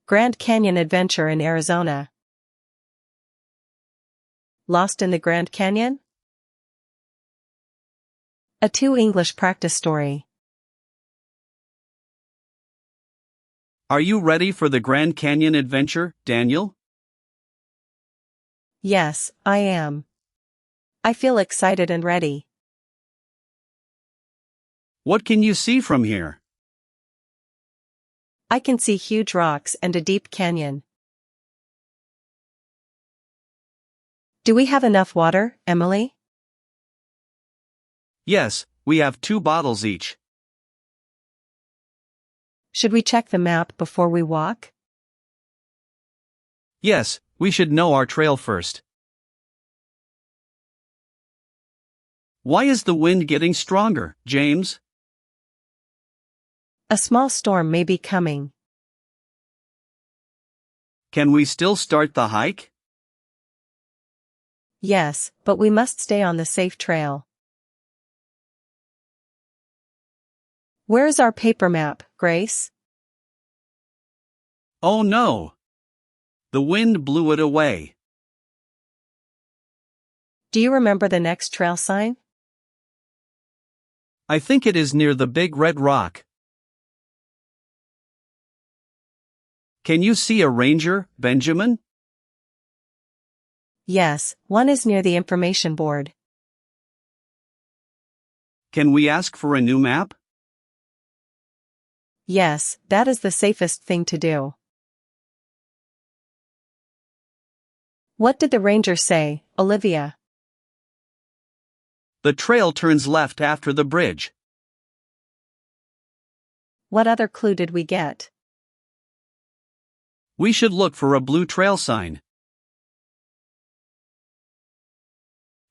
Grand Canyon adventure in Arizona. Lost in the Grand Canyon? A 2 English practice story. Are you ready for the Grand Canyon adventure, Daniel? Yes, I am. I feel excited and ready. What can you see from here? I can see huge rocks and a deep canyon. Do we have enough water, Emily? Yes, we have 2 bottles each. Should we check the map before we walk? Yes, we should know our trail first. Why is the wind getting stronger, James? A small storm may be coming. Can we still start the hike? Yes, but we must stay on the safe trail. Where is our paper map, Grace? Oh no! The wind blew it away. Do you remember the next trail sign? I think it is near the big red rock. Can you see a ranger, Benjamin? Yes, one is near the information board. Can we ask for a new map? Yes, that is the safest thing to do. What did the ranger say, Olivia? The trail turns left after the bridge. What other clue did we get? We should look for a blue trail sign.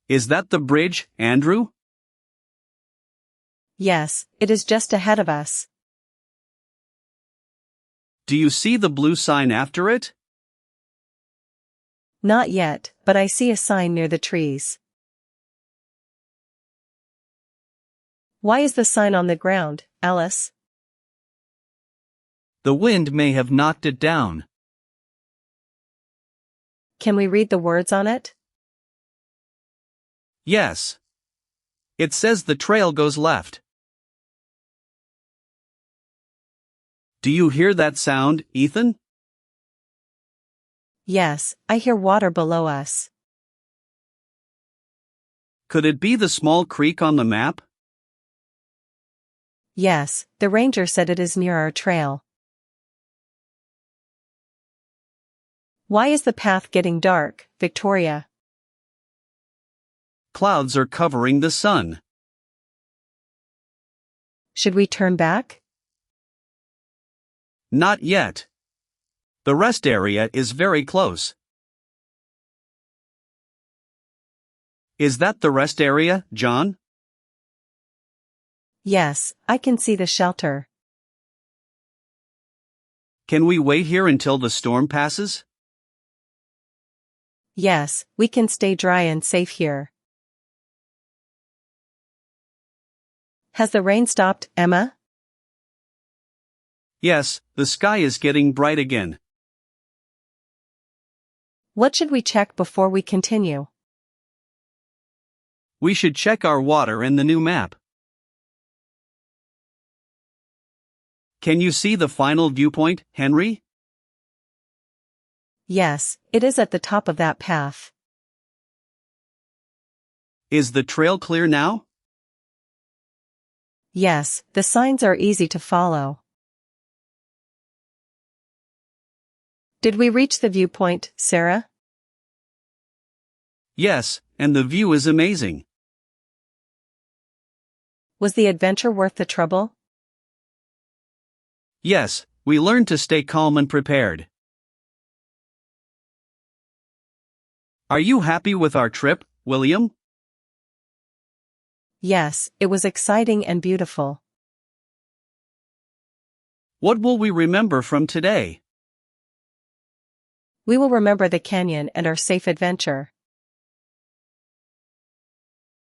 Is that the bridge, Andrew? Yes, it is just ahead of us. Do you see the blue sign after it? Not yet, but I see a sign near the trees. Why is the sign on the ground, Alice? The wind may have knocked it down. Can we read the words on it? Yes. It says the trail goes left. Do you hear that sound, Ethan? Yes, I hear water below us. Could it be the small creek on the map? Yes, the ranger said it is near our trail. Why is the path getting dark, Victoria? Clouds are covering the sun. Should we turn back? Not yet. The rest area is very close. Is that the rest area, John? Yes, I can see the shelter. Can we wait here until the storm passes? Yes, we can stay dry and safe here. Has the rain stopped, Emma? Yes, the sky is getting bright again. What should we check before we continue? We should check our water and the new map. Can you see the final viewpoint, Henry? Yes, it is at the top of that path. Is the trail clear now? Yes, the signs are easy to follow. Did we reach the viewpoint, Sarah? Yes, and the view is amazing. Was the adventure worth the trouble? Yes, we learned to stay calm and prepared. Are you happy with our trip, William? Yes, it was exciting and beautiful. What will we remember from today? We will remember the canyon and our safe adventure.